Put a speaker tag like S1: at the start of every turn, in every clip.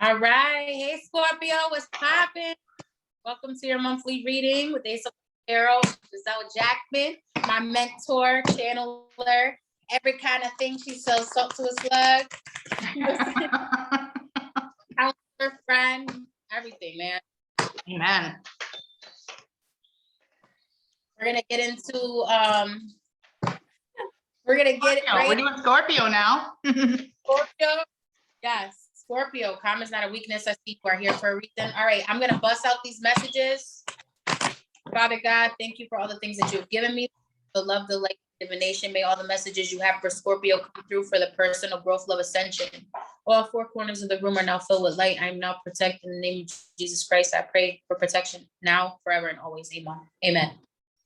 S1: All right. Hey, Scorpio, what's poppin'? Welcome to your monthly reading with Aceoflight.tarot. Giselle Jackman, my mentor, channeler, every kind of thing. She sells salt to a slug. Counselor, friend, everything, man.
S2: Amen.
S1: We're gonna get into we're gonna get it right.
S2: We're doing Scorpio now.
S1: Scorpio, yes. Scorpio, karma is not a weakness. I see you are here for a reason. All right, I'm gonna bust out these messages. Father God, thank you for all the things that you've given me. The love, the light, divination. May all the messages you have for Scorpio come through for the personal growth, love, ascension. All four corners of the room are now filled with light. I am now protected in the name of Jesus Christ. I pray for protection now, forever, and always. Amen. Amen.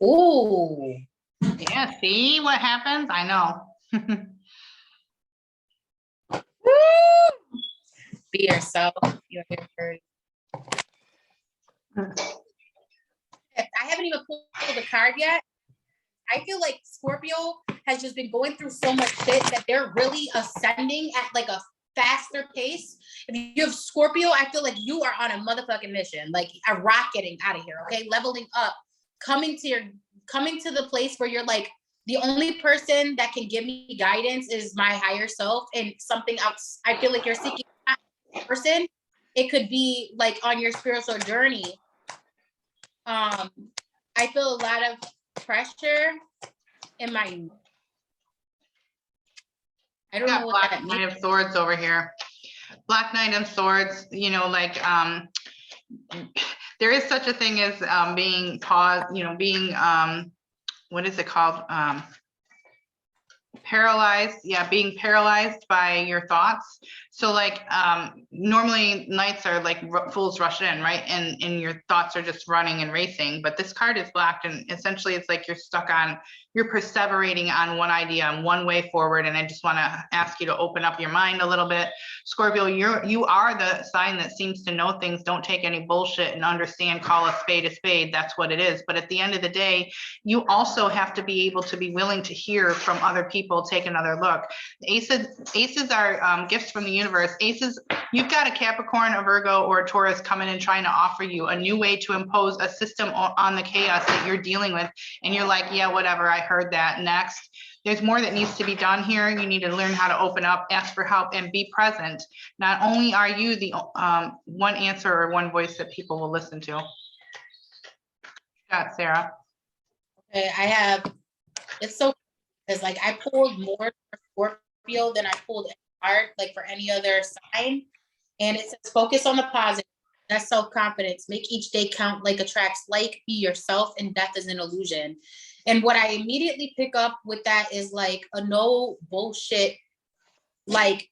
S1: Ooh.
S2: Yeah, see what happens? I know.
S1: Woo! Be yourself. You're here first. I haven't even pulled the card yet. I feel like Scorpio has just been going through so much shit that they're really ascending at like a faster pace. If you have Scorpio, I feel like you are on a motherfucking mission, like a rocketing out of here, okay? Leveling up, coming to the place where you're like, the only person that can give me guidance is my higher self, and something else. I feel like you're seeking that person. It could be like on your spiritual journey. I feel a lot of pressure in my, I don't know what
S2: Black
S1: that
S2: Knight
S1: means.
S2: of Swords over here. Black Knight of Swords, you know, like there is such a thing as being paused, you know, being what is it called? Paralyzed. Yeah, being paralyzed by your thoughts. So like normally nights are like fools rush in, right? And your thoughts are just running and racing. But this card is blacked, and essentially it's like you're perseverating on one idea and one way forward. And I just want to ask you to open up your mind a little bit. Scorpio, you are the sign that seems to know things, don't take any bullshit, and understand, call a spade a spade. That's what it is. But at the end of the day, you also have to be able to be willing to hear from other people, take another look. Aces are gifts from the universe. Aces, you've got a Capricorn, a Virgo, or a Taurus coming and trying to offer you a new way to impose a system on the chaos that you're dealing with. And you're like, yeah, whatever, I heard that. Next. There's more that needs to be done here. You need to learn how to open up, ask for help, and be present. Not only are you the one answer or one voice that people will listen to. Got Sarah.
S1: Okay, it's so, because like I pulled more for Scorpio than I pulled art, like for any other sign. And it says focus on the positive. That's self-confidence. Make each day count, like attracts like, be yourself, and death is an illusion. And what I immediately pick up with that is like a no bullshit, like,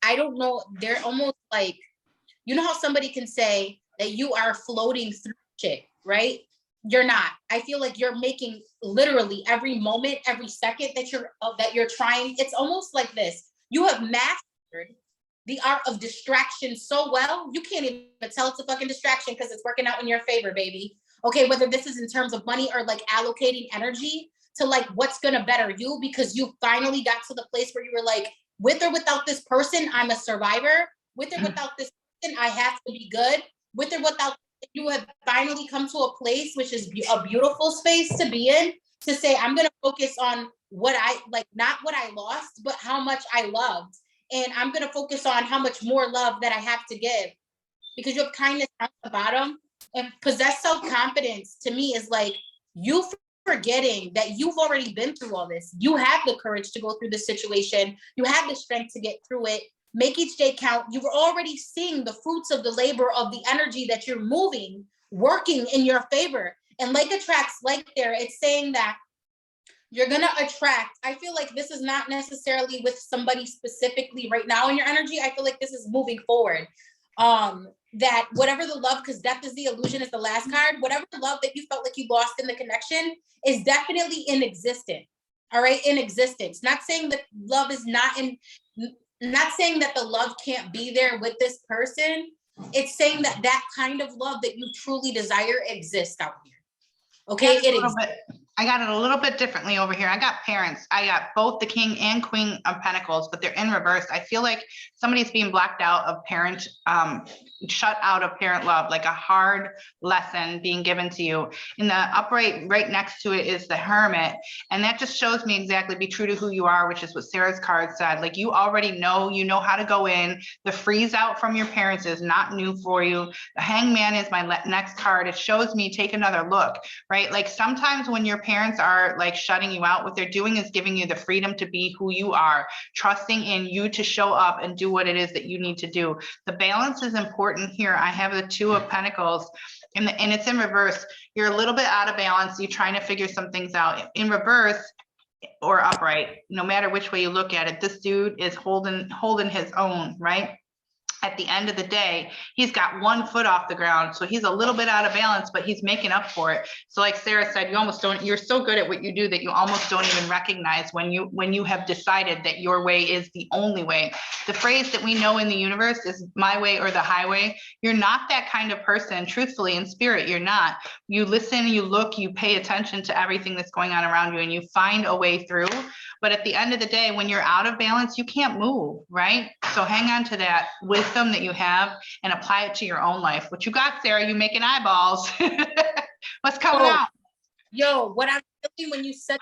S1: I don't know, they're almost like, you know how somebody can say that you are floating through shit, right? You're not. I feel like you're making literally every moment, every second that you're trying. It's almost like this. You have mastered the art of distraction so well, you can't even tell it's a fucking distraction because it's working out in your favor, baby. Okay, whether this is in terms of money or like allocating energy to like what's gonna better you, because you finally got to the place where you were like, with or without this person, I'm a survivor. With or without this person, I have to be good. With or without, you have finally come to a place, which is a beautiful space to be in, to say, I'm gonna focus on what I like, not what I lost, but how much I loved. And I'm gonna focus on how much more love that I have to give, because you have kindness at the bottom. And possessed self-confidence to me is like you forgetting that you've already been through all this. You have the courage to go through the situation. You have the strength to get through it. Make each day count. You were already seeing the fruits of the labor of the energy that you're moving, working in your favor. And like attracts like there, it's saying that you're gonna attract. I feel like this is not necessarily with somebody specifically right now in your energy. I feel like this is moving forward. That whatever the love, because death is the illusion is the last card, whatever the love that you felt like you lost in the connection is definitely in existence. All right, in existence. Not saying that love is not saying that the love can't be there with this person. It's saying that kind of love that you truly desire exists out here. Okay, it exists.
S2: I got it a little bit differently over here. I got parents. I got both the King and Queen of Pentacles, but they're in reverse. I feel like somebody's being blacked out of parent, shut out of parent love, like a hard lesson being given to you. In the upright right next to it is the Hermit. And that just shows me exactly be true to who you are, which is what Sarah's card said. Like you already know, you know how to go in. The freeze out from your parents is not new for you. The Hangman is my next card. It shows me take another look, right? Like sometimes when your parents are like shutting you out, what they're doing is giving you the freedom to be who you are, trusting in you to show up and do what it is that you need to do. The balance is important here. I have the Two of Pentacles and it's in reverse. You're a little bit out of balance. You're trying to figure some things out. In reverse or upright, no matter which way you look at it, this dude is holding his own, right? At the end of the day, he's got 1 foot off the ground. So he's a little bit out of balance, but he's making up for it. So like Sarah said, you're so good at what you do that you almost don't even recognize when you have decided that your way is the only way. The phrase that we know in the universe is my way or the highway. You're not that kind of person, truthfully, in spirit, you're not. You listen, you look, you pay attention to everything that's going on around you and you find a way through. But at the end of the day, when you're out of balance, you can't move, right? So hang on to that wisdom that you have and apply it to your own life. What you got, Sarah? You making eyeballs. What's coming out?
S1: Yo, what I'm feeling when you said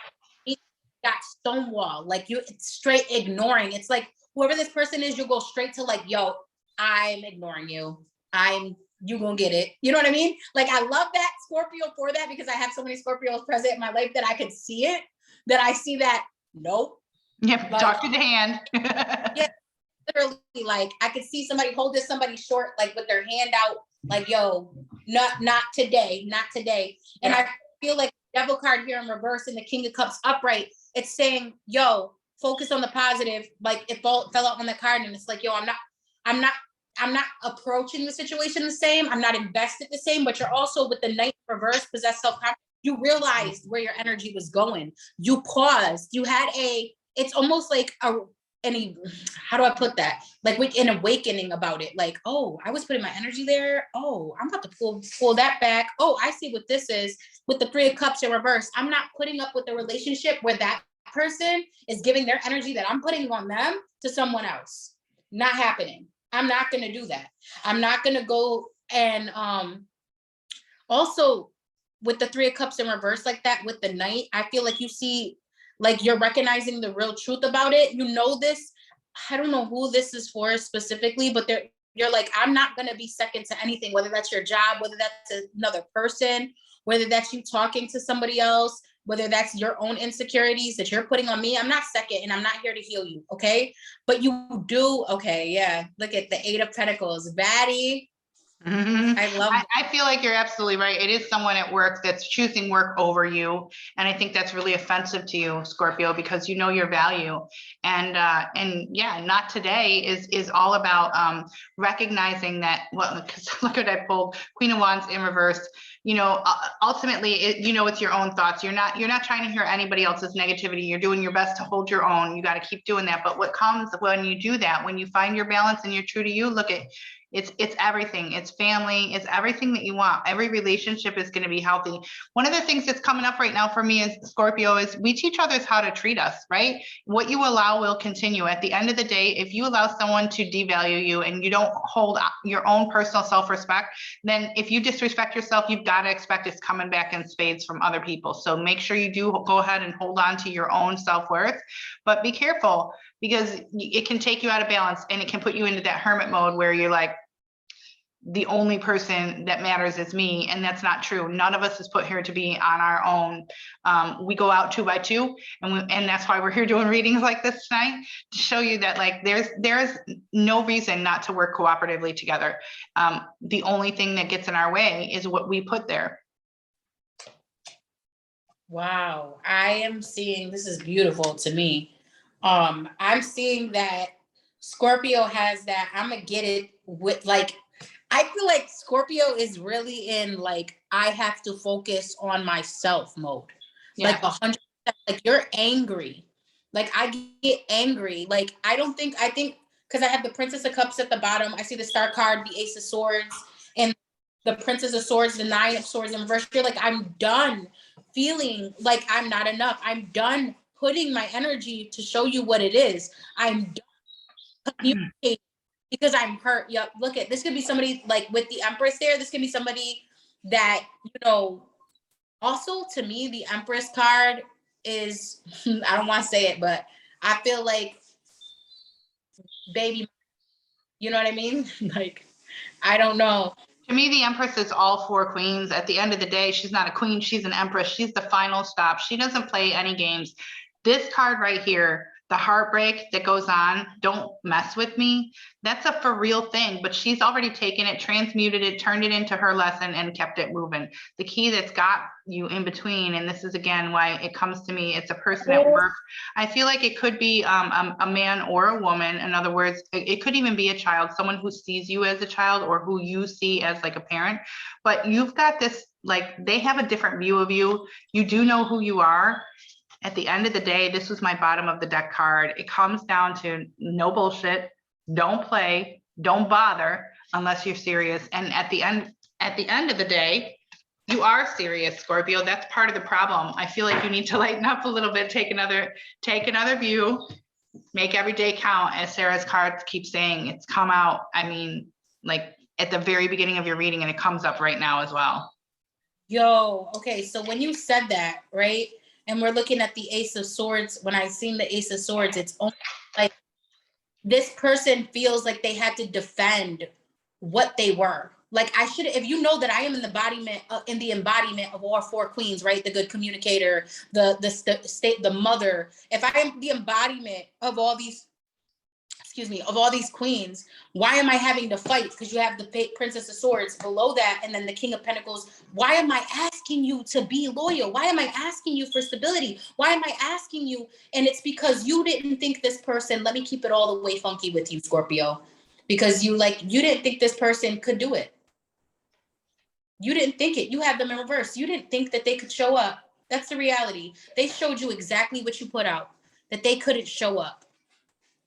S1: that stonewall, like you straight ignoring. It's like whoever this person is, you go straight to like, yo, I'm ignoring you. You gonna get it. You know what I mean? Like I love that Scorpio for that because I have so many Scorpios present in my life that I can see it, that I see that. Nope.
S2: Yep,
S1: like,
S2: talk to the hand.
S1: Yeah, literally, like I could see somebody holding somebody short, like with their hand out, like, yo, not today, not today. And
S2: Yeah.
S1: I feel like Devil card here in reverse and the King of Cups upright, it's saying, yo, focus on the positive. Like it fell out on the card and it's like, yo, I'm not approaching the situation the same. I'm not invested the same, but you're also with the Knight reverse, possessed self-confidence. You realized where your energy was going. You paused. You had it's almost like how do I put that? Like with an awakening about it. Like, oh, I was putting my energy there. Oh, I'm about to pull that back. Oh, I see what this is with the Three of Cups in reverse. I'm not putting up with the relationship where that person is giving their energy that I'm putting on them to someone else. Not happening. I'm not going to do that. I'm not going to go and also with the Three of Cups in reverse like that with the Knight, I feel like you see, like you're recognizing the real truth about it. You know this. I don't know who this is for specifically, but you're like, I'm not going to be second to anything, whether that's your job, whether that's another person, whether that's you talking to somebody else, whether that's your own insecurities that you're putting on me. I'm not second and I'm not here to heal you. Okay. But you do. Okay. Yeah. Look at the Eight of Pentacles, baddie.
S2: Mm-hmm.
S1: I love
S2: I feel like you're absolutely right. It is someone at work that's choosing work over you. And I think that's really offensive to you, Scorpio, because you know your value. And yeah, not today is all about recognizing that, well, because look what I pulled, Queen of Wands in reverse. You know, ultimately, it's your own thoughts. You're not trying to hear anybody else's negativity. You're doing your best to hold your own. You got to keep doing that. But what comes when you do that, when you find your balance and you're true to you, look at it's everything. It's family. It's everything that you want. Every relationship is going to be healthy. One of the things that's coming up right now for me as Scorpio is we teach others how to treat us, right? What you allow will continue. At the end of the day, if you allow someone to devalue you and you don't hold your own personal self-respect, then if you disrespect yourself, you've got to expect it's coming back in spades from other people. So make sure you do go ahead and hold on to your own self-worth, but be careful because it can take you out of balance and it can put you into that hermit mode where you're like, the only person that matters is me. And that's not true. None of us is put here to be on our own. We go out 2 by 2 and that's why we're here doing readings like this tonight to show you that like, there's no reason not to work cooperatively together. The only thing that gets in our way is what we put there.
S1: Wow. I am seeing, this is beautiful to me. I'm seeing that Scorpio has that I'm gonna get it with like, I feel like Scorpio is really in like, I have to focus on myself mode. Yeah. Like 100%, like you're angry. Like I get angry. Like I think, because I have the Princess of Cups at the bottom, I see the Star card, the Ace of Swords, and the Princess of Swords, the Nine of Swords in reverse. You're like, I'm done feeling like I'm not enough. I'm done putting my energy to show you what it is. I'm done communicating because I'm hurt. Yep. Look at this could be somebody like with the Empress there. This could be somebody that, you know, also to me, the Empress card is, I don't want to say it, but I feel like baby, you know what I mean? Like, I don't know.
S2: To me, the Empress is all four queens. At the end of the day, she's not a queen, she's an Empress. She's the final stop. She doesn't play any games. This card right here, the heartbreak that goes on, don't mess with me. That's a for real thing, but she's already taken it, transmuted it, turned it into her lesson and kept it moving. The key that's got you in between, and this is again why it comes to me, it's a person at work. I feel like it could be a man or a woman. In other words, it could even be a child, someone who sees you as a child or who you see as like a parent, but you've got this, like they have a different view of you. You do know who you are. At the end of the day, this was my bottom of the deck card. It comes down to no bullshit, don't play, don't bother unless you're serious. And at the end of the day, you are serious, Scorpio. That's part of the problem. I feel like you need to lighten up a little bit, take another view, make every day count, as Sarah's cards keep saying. It's come out, I mean, like at the very beginning of your reading, and it comes up right now as well.
S1: Yo, okay, so when you said that, right? And we're looking at the Ace of Swords. When I seen the Ace of Swords, it's almost like this person feels like they had to defend what they were. Like I should, if you know that I am in the embodiment of all four queens, right? The good communicator, the mother. If I am the embodiment of all these, of all these queens, why am I having to fight? Because you have the Princess of Swords below that, and then the King of Pentacles. Why am I asking you to be loyal? Why am I asking you for stability? Why am I asking you? And it's because you didn't think this person, let me keep it all the way funky with you, Scorpio, because you didn't think this person could do it. You didn't think it. You had them in reverse. You didn't think that they could show up. That's the reality. They showed you exactly what you put out, that they couldn't show up.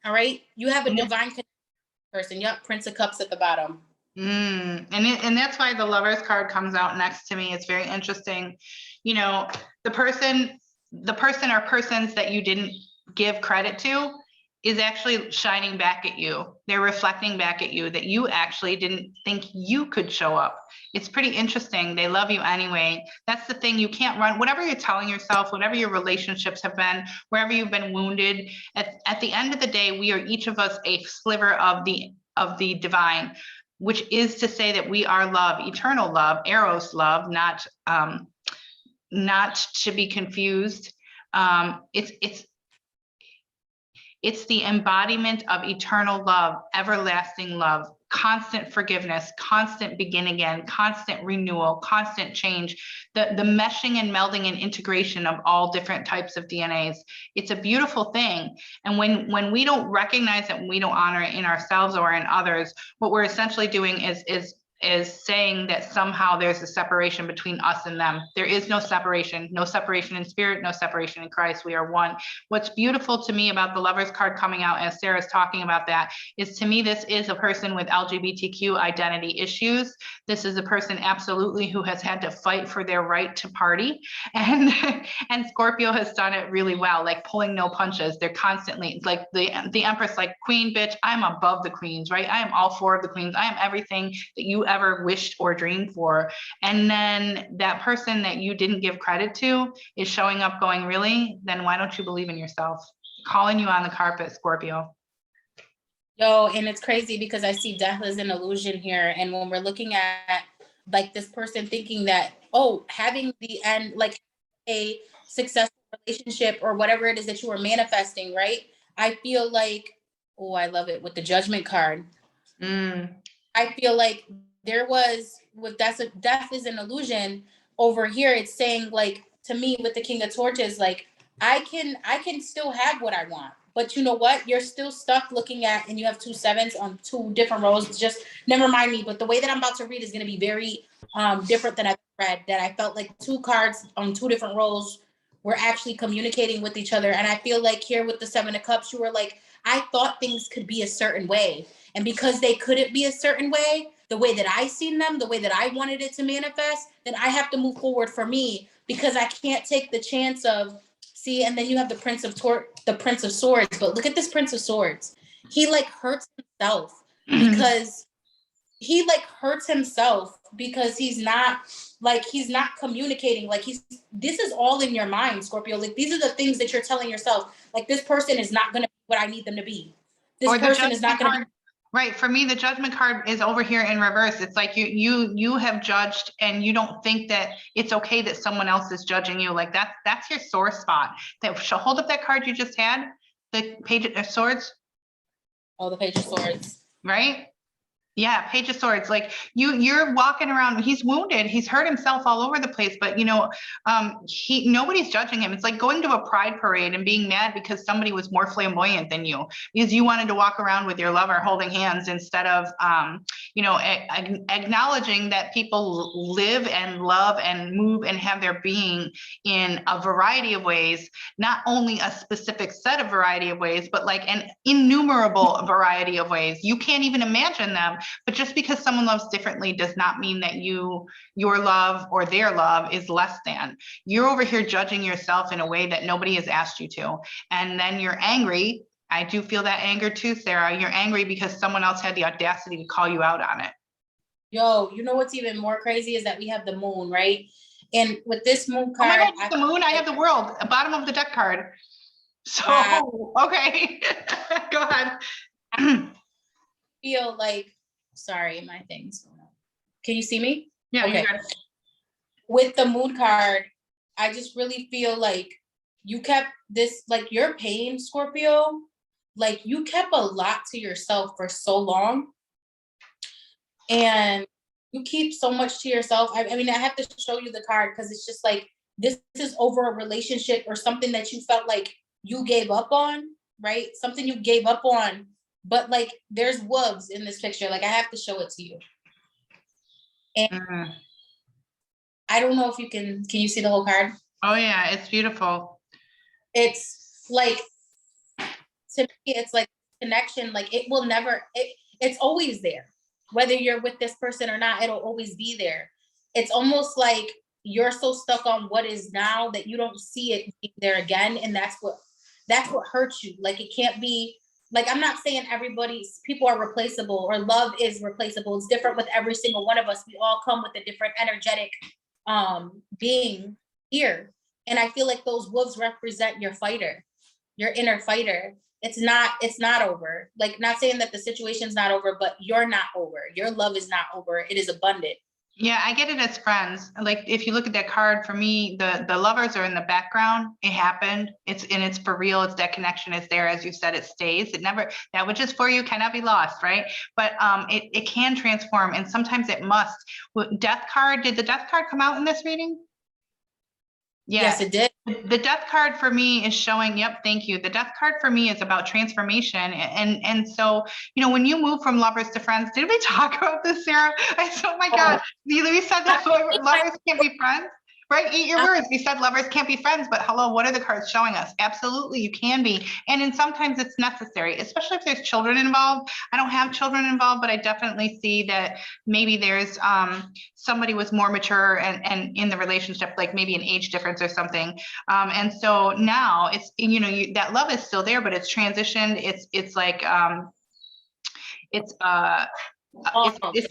S1: All right. You have a divine person. Yep. Prince of Cups at the bottom.
S2: And that's why the Lovers card comes out next to me. It's very interesting. You know, the person or persons that you didn't give credit to is actually shining back at you. They're reflecting back at you that you actually didn't think you could show up. It's pretty interesting. They love you anyway. That's the thing. You can't run, whatever you're telling yourself, whatever your relationships have been, wherever you've been wounded, at the end of the day, we are each of us a sliver of the divine, which is to say that we are love, eternal love, Eros love, not to be confused. It's the embodiment of eternal love, everlasting love, constant forgiveness, constant begin again, constant renewal, constant change, the meshing and melding and integration of all different types of DNAs. It's a beautiful thing. And when we don't recognize it and we don't honor it in ourselves or in others, what we're essentially doing is saying that somehow there's a separation between us and them. There is no separation in spirit, no separation in Christ. We are one. What's beautiful to me about the Lovers card coming out, as Sarah's talking about that, is to me, this is a person with LGBTQ identity issues. This is a person absolutely who has had to fight for their right to party. And Scorpio has done it really well, like pulling no punches. They're constantly like the Empress, like queen bitch, I'm above the queens, right? I am all four of the queens. I am everything that you ever wished or dreamed for. And then that person that you didn't give credit to is showing up going, really? Then why don't you believe in yourself? Calling you on the carpet, Scorpio.
S1: Yo, and it's crazy because I see death as an illusion here. And when we're looking at like this person thinking that, oh, having the end, like a successful relationship or whatever it is that you are manifesting, right? I feel like, oh, I love it with the Judgment card. I feel like there was with death is an illusion over here. It's saying, like, to me with the King of Torches, like I can still have what I want, but you know what? You're still stuck looking at, and you have 2 sevens on 2 different rows. Just never mind me. But the way that I'm about to read is going to be very different than I've read. That I felt like 2 cards on 2 different rows were actually communicating with each other. And I feel like here with the 7 of Cups, you were like, I thought things could be a certain way. And because they couldn't be a certain way, the way that I seen them, the way that I wanted it to manifest, then I have to move forward for me. because I can't take the chance of, see, and then you have the Prince of Swords, but look at this Prince of Swords. He like hurts himself because he's not communicating. Like this is all in your mind, Scorpio. Like these are the things that you're telling yourself. Like this person is not going to be what I need them to be. This person is not going to be.
S2: Right. For me, the judgment card is over here in reverse. It's like you have judged and you don't think that it's okay that someone else is judging you. Like that's your sore spot. That hold up that card you just had, the Page of Swords.
S1: Oh, the Page of Swords.
S2: Right? Yeah, Page of Swords. Like you're walking around, he's wounded, he's hurt himself all over the place, but nobody's judging him. It's like going to a pride parade and being mad because somebody was more flamboyant than you, because you wanted to walk around with your lover holding hands instead of acknowledging that people live and love and move and have their being in a variety of ways, not only a specific set of variety of ways, but like an innumerable variety of ways. You can't even imagine them. But just because someone loves differently does not mean that your love or their love is less than. You're over here judging yourself in a way that nobody has asked you to. And then you're angry. I do feel that anger too, Sarah. You're angry because someone else had the audacity to call you out on it.
S1: Yo, you know what's even more crazy is that we have the moon, right? And with this moon card.
S2: Oh my God, the moon, I have the world, the bottom of the deck card. So, okay, go ahead.
S1: I feel like, sorry, my thing's going on. Can you see me?
S2: Yeah.
S1: Okay. With the moon card, I just really feel like you kept this, like your pain, Scorpio, like you kept a lot to yourself for so long. And you keep so much to yourself. I mean, I have to show you the card because it's just like, this is over a relationship or something that you felt like you gave up on, right? Something you gave up on. But like there's wolves in this picture. Like I have to show it to you. And I don't know if you can you see the whole card?
S2: Oh yeah, it's beautiful.
S1: It's like, to me, it's like connection. Like it will never, it's always there. Whether you're with this person or not, it'll always be there. It's almost like you're so stuck on what is now that you don't see it being there again. And that's what hurts you. Like it can't be. Like, I'm not saying people are replaceable or love is replaceable. It's different with every single one of us. We all come with a different energetic being here. And I feel like those wolves represent your fighter, your inner fighter. It's not over. Like, not saying that the situation's not over, but you're not over. Your love is not over. It is abundant.
S2: Yeah, I get it as friends. Like if you look at that card, for me, the lovers are in the background. It happened. It's for real. It's that connection is there. As you said, it stays. It never, that which is for you cannot be lost, right? But it can transform, and sometimes it must. Death card, did the death card come out in this reading? Yeah.
S1: Yes, it did.
S2: The death card for me is showing, yep, thank you. The death card for me is about transformation. And so, when you move from lovers to friends, did we talk about this, Sarah? Oh my God, we said that lovers can't be friends, right? Eat your words. We said lovers can't be friends, but hello, what are the cards showing us? Absolutely, you can be. And sometimes it's necessary, especially if there's children involved. I don't have children involved, but I definitely see that maybe there's somebody was more mature and in the relationship, like maybe an age difference or something. And so now it's, that love is still there, but it's transitioned. It's like, it's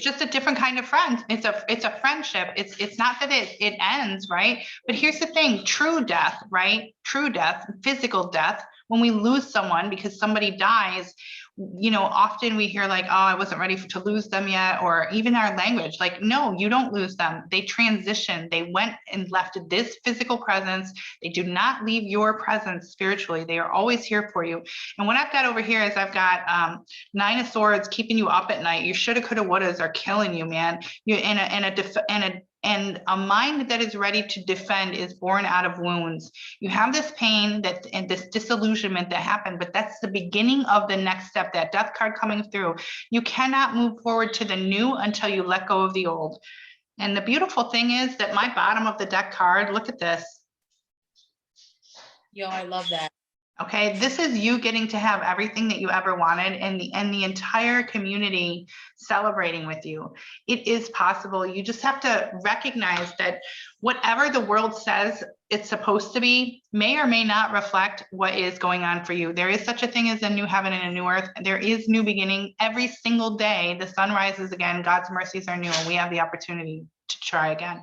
S2: just a different kind of friend. It's a friendship. It's not that it ends, right? But here's the thing, true death, right? True death, physical death, when we lose someone because somebody dies, often we hear like, oh, I wasn't ready to lose them yet, or even our language, like, no, you don't lose them. They transition. They went and left this physical presence. They do not leave your presence spiritually. They are always here for you. And what I've got over here is I've got 9 of Swords keeping you up at night. You shoulda, coulda, wouldas are killing you, man. You and a mind that is ready to defend is born out of wounds. You have this pain and this disillusionment that happened, but that's the beginning of the next step, that death card coming through. You cannot move forward to the new until you let go of the old. And the beautiful thing is that my bottom of the deck card, look at this.
S1: Yo, I love that.
S2: Okay, this is you getting to have everything that you ever wanted, and the entire community celebrating with you. It is possible. You just have to recognize that whatever the world says it's supposed to be may or may not reflect what is going on for you. There is such a thing as a new heaven and a new earth. There is new beginning every single day. The sun rises again. God's mercies are new, and we have the opportunity to try again.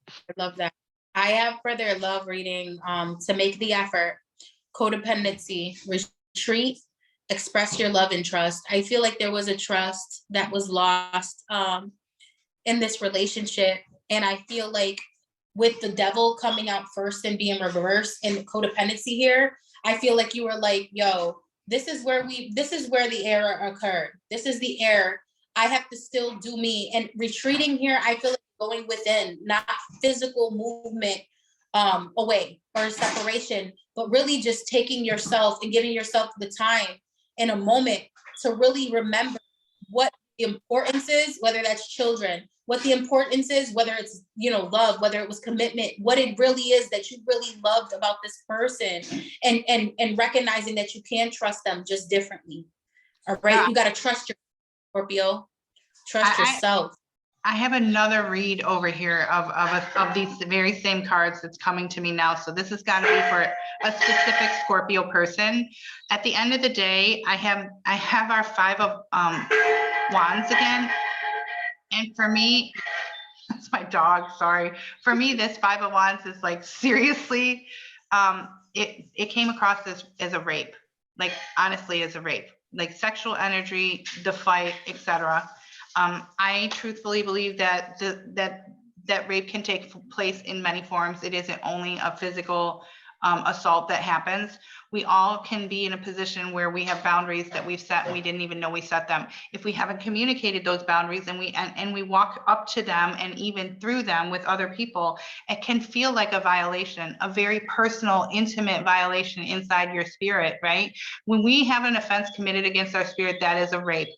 S1: I love that. I have for their love reading, to make the effort, codependency, retreat, express your love and trust. I feel like there was a trust that was lost in this relationship. And I feel like with the devil coming out first and being reversed in codependency here, I feel like you were like, yo, this is where the error occurred. This is the error. I have to still do me. And retreating here, I feel like going within, not physical movement away or separation, but really just taking yourself and giving yourself the time in a moment to really remember what the importance is, whether that's children, what the importance is, whether it's, love, whether it was commitment, what it really is that you really loved about this person, and recognizing that you can trust them just differently. All right.
S2: Yeah.
S1: You got to trust your Scorpio, trust yourself.
S2: I have another read over here of these very same cards that's coming to me now. So this has got to be for a specific Scorpio person. At the end of the day, I have our 5 of Wands again. And for me, that's my dog, sorry. For me, this 5 of Wands is like, seriously, it came across as a rape, like honestly as a rape, like sexual energy, the fight, etc. I truthfully believe that that rape can take place in many forms. It isn't only a physical assault that happens. We all can be in a position where we have boundaries that we've set and we didn't even know we set them. If we haven't communicated those boundaries and we walk up to them and even through them with other people, it can feel like a violation, a very personal, intimate violation inside your spirit, right? When we have an offense committed against our spirit, that is a rape.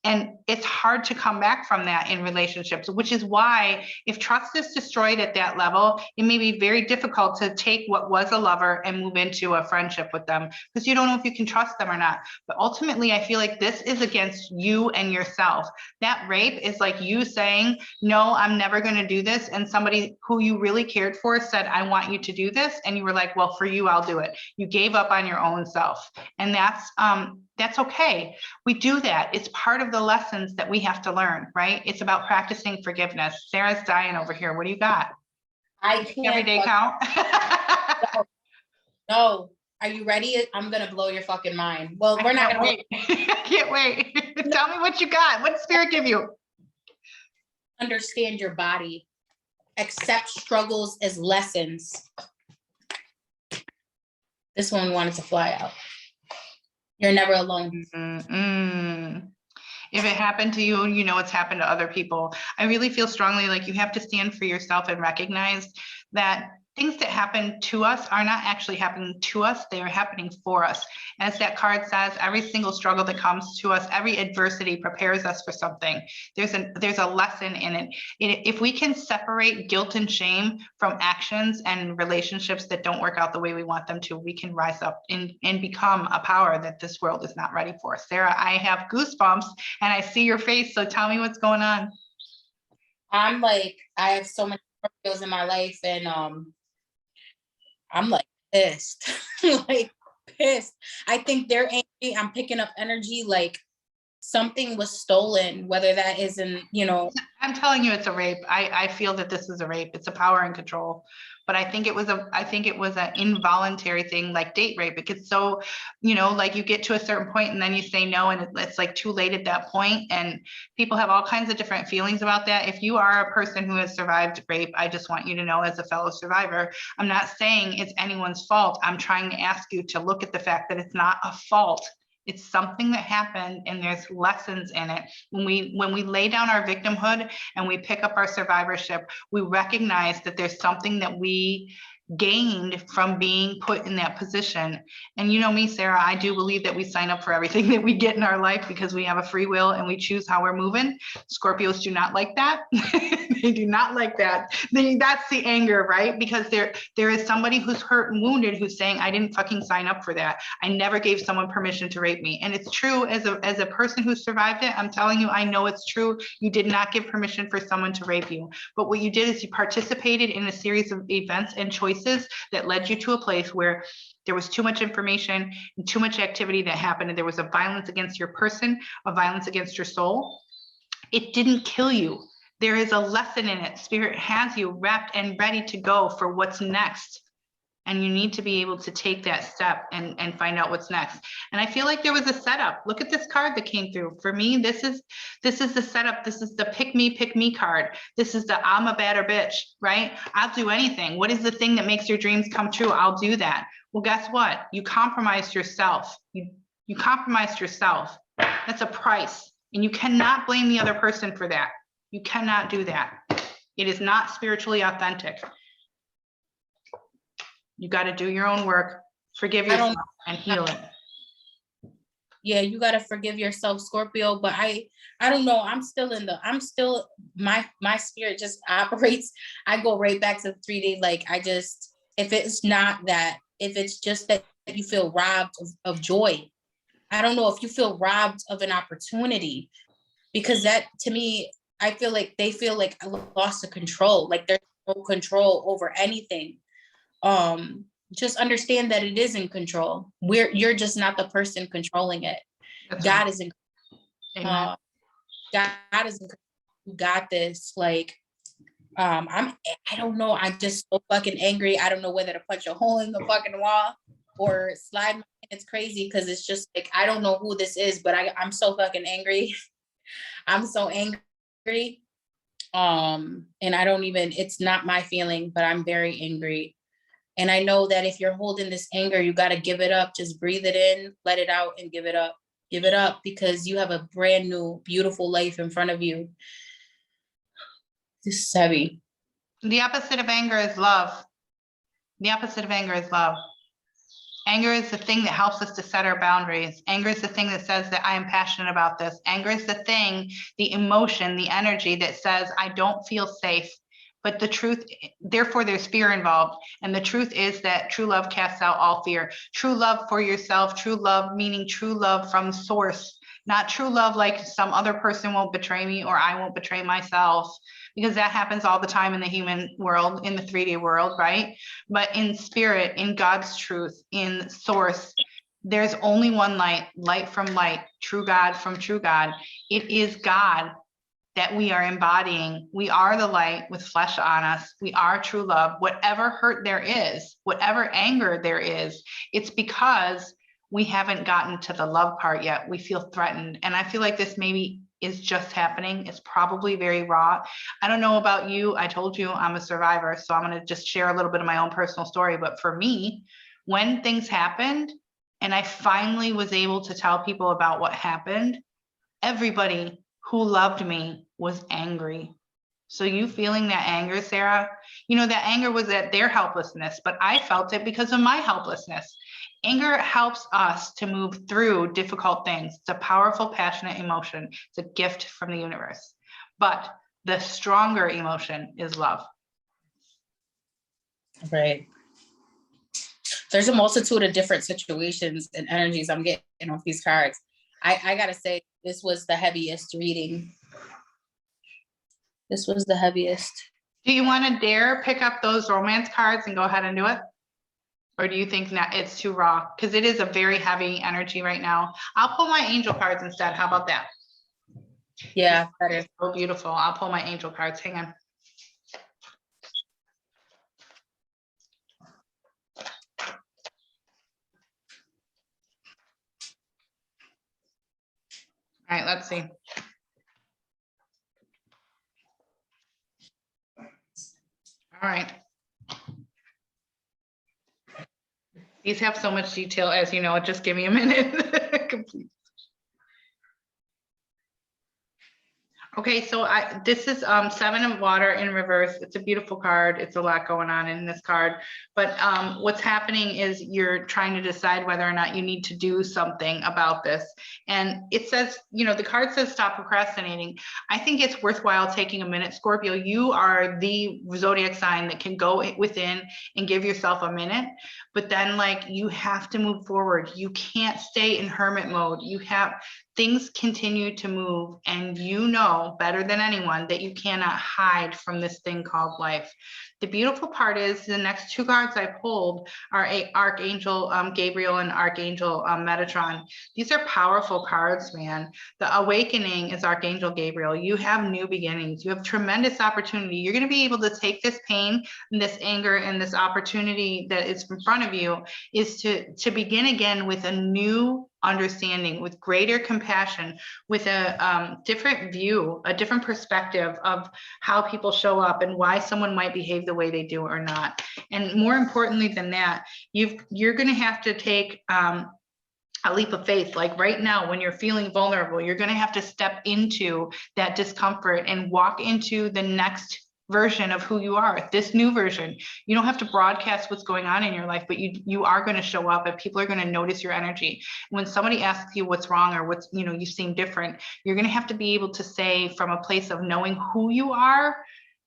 S2: And it's hard to come back from that in relationships, which is why if trust is destroyed at that level, it may be very difficult to take what was a lover and move into a friendship with them, because you don't know if you can trust them or not. But ultimately, I feel like this is against you and yourself. That rape is like you saying, no, I'm never going to do this. And somebody who you really cared for said, I want you to do this. And you were like, well, for you, I'll do it. You gave up on your own self. And that's okay. We do that. It's part of the lessons that we have to learn, right? It's about practicing forgiveness. Sarah's dying over here. What do you got?
S1: I can't.
S2: Every day count?
S1: No. Are you ready? I'm going to blow your fucking mind. Well, we're not going to
S2: wait. I can't wait. Tell me what you got. What did Spirit give you?
S1: Understand your body. Accept struggles as lessons. This one wanted to fly out. You're never alone.
S2: Mm-mm. If it happened to you, you know it's happened to other people. I really feel strongly like you have to stand for yourself and recognize that things that happen to us are not actually happening to us, they are happening for us. As that card says, every single struggle that comes to us, every adversity prepares us for something. There's a lesson in it. If we can separate guilt and shame from actions and relationships that don't work out the way we want them to, we can rise up and become a power that this world is not ready for. Sarah, I have goosebumps and I see your face, so tell me what's going on.
S1: I'm like, I have so many Scorpios in my life, and I'm like pissed, like pissed. I think they're angry. I'm picking up energy like something was stolen, whether that is in,
S2: I'm telling you, it's a rape. I feel that this is a rape. It's a power and control. But I think it was an involuntary thing, like date rape. It gets so, like you get to a certain point and then you say no, and it's like too late at that point. And people have all kinds of different feelings about that. If you are a person who has survived rape, I just want you to know, as a fellow survivor, I'm not saying it's anyone's fault. I'm trying to ask you to look at the fact that it's not a fault. It's something that happened and there's lessons in it. When we lay down our victimhood and we pick up our survivorship, we recognize that there's something that we gained from being put in that position. And you know me, Sarah, I do believe that we sign up for everything that we get in our life because we have a free will and we choose how we're moving. Scorpios do not like that. They do not like that. That's the anger, right? Because there is somebody who's hurt and wounded who's saying, I didn't fucking sign up for that. I never gave someone permission to rape me. And it's true, as a person who survived it, I'm telling you, I know it's true. You did not give permission for someone to rape you. But what you did is you participated in a series of events and choices that led you to a place where there was too much information and too much activity that happened, and there was a violence against your person, a violence against your soul. It didn't kill you. There is a lesson in it. Spirit has you wrapped and ready to go for what's next. And you need to be able to take that step and find out what's next. And I feel like there was a setup. Look at this card that came through. For me, this is the setup. This is the pick me card. This is the I'm a badder bitch, right? I'll do anything. What is the thing that makes your dreams come true? I'll do that. Well, guess what? You compromised yourself. You compromised yourself. That's a price. And you cannot blame the other person for that. You cannot do that. It is not spiritually authentic. You got to do your own work, forgive yourself, and heal it.
S1: Yeah, you got to forgive yourself, Scorpio. But I don't know. I'm still my spirit just operates. I go right back to the 3D. Like, if it's not that, if it's just that you feel robbed of joy, I don't know if you feel robbed of an opportunity, because that, to me, I feel like they feel like I lost the control. Like there's no control over anything. Just understand that it is in control. You're just not the person controlling it.
S2: That's
S1: God
S2: right.
S1: is in God is in control. You got this. Like, I don't know. I'm just so fucking angry. I don't know whether to punch a hole in the fucking wall or slide. It's crazy because it's just like, I don't know who this is, but I'm so fucking angry. I'm so angry. And I don't even, it's not my feeling, but I'm very angry. And I know that if you're holding this anger, you got to give it up. Just breathe it in, let it out, and give it up. Give it up, because you have a brand new, beautiful life in front of you. This is heavy.
S2: The opposite of anger is love. The opposite of anger is love. Anger is the thing that helps us to set our boundaries. Anger is the thing that says that I am passionate about this. Anger is the thing, the emotion, the energy that says I don't feel safe. But the truth, therefore there's fear involved. And the truth is that true love casts out all fear. True love for yourself, true love meaning true love from source, not true love like some other person won't betray me or I won't betray myself, because that happens all the time in the human world, in the 3D world, right? But in spirit, in God's truth, in source, there's only one light, light from light, true God from true God. It is God that we are embodying. We are the light with flesh on us. We are true love. Whatever hurt there is, whatever anger there is, it's because we haven't gotten to the love part yet. We feel threatened. And I feel like this maybe is just happening. It's probably very raw. I don't know about you. I told you I'm a survivor, so I'm going to just share a little bit of my own personal story. But for me, when things happened and I finally was able to tell people about what happened, everybody who loved me was angry. So you feeling that anger, Sarah? You know, that anger was at their helplessness, but I felt it because of my helplessness. Anger helps us to move through difficult things. It's a powerful, passionate emotion. It's a gift from the universe. But the stronger emotion is love.
S1: Right. There's a multitude of different situations and energies I'm getting off these cards. I gotta say, this was the heaviest reading. This was the heaviest.
S2: Do you want to dare pick up those romance cards and go ahead and do it? Or do you think that it's too raw? Because it is a very heavy energy right now. I'll pull my angel cards instead. How about that?
S1: Yeah, better.
S2: So beautiful. I'll pull my angel cards. Hang on. All right, let's see. All right. These have so much detail, as you know. Just give me a minute. Complete. Okay, so this is 7 of water in reverse. It's a beautiful card. It's a lot going on in this card. But what's happening is you're trying to decide whether or not you need to do something about this. And it says, you know, the card says stop procrastinating. I think it's worthwhile taking a minute. Scorpio, you are the zodiac sign that can go within and give yourself a minute. But then, like, you have to move forward. You can't stay in hermit mode. Things continue to move, and you know better than anyone that you cannot hide from this thing called life. The beautiful part is the next 2 cards I pulled are Archangel Gabriel and Archangel Metatron. These are powerful cards, man. The awakening is Archangel Gabriel. You have new beginnings. You have tremendous opportunity. You're going to be able to take this pain and this anger and this opportunity that is in front of you is to begin again with a new understanding, with greater compassion, with a different view, a different perspective of how people show up and why someone might behave the way they do or not. And more importantly than that, you're going to have to take a leap of faith. Like right now, when you're feeling vulnerable, you're going to have to step into that discomfort and walk into the next version of who you are, this new version. You don't have to broadcast what's going on in your life, but you are going to show up and people are going to notice your energy. When somebody asks you what's wrong or what's, you know, you seem different, you're going to have to be able to say from a place of knowing who you are,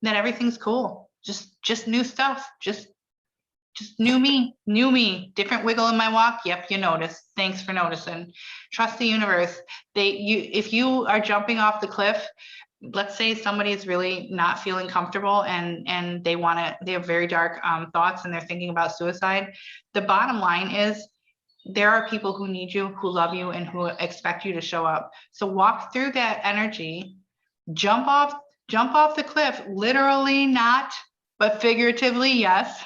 S2: that everything's cool. Just new stuff. Just new me, different wiggle in my walk. Yep, you noticed. Thanks for noticing. Trust the universe. If you are jumping off the cliff, let's say somebody is really not feeling comfortable and they have very dark thoughts and they're thinking about suicide. The bottom line is there are people who need you, who love you, and who expect you to show up. So walk through that energy, jump off the cliff, literally not, but figuratively, yes.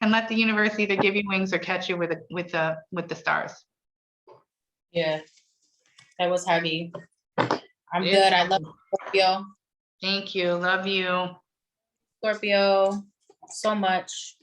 S2: And let the universe either give you wings or catch you with the stars.
S1: Yeah, that was heavy. I'm
S2: Yeah.
S1: good. I love Scorpio.
S2: Thank you. Love you.
S1: Scorpio so much.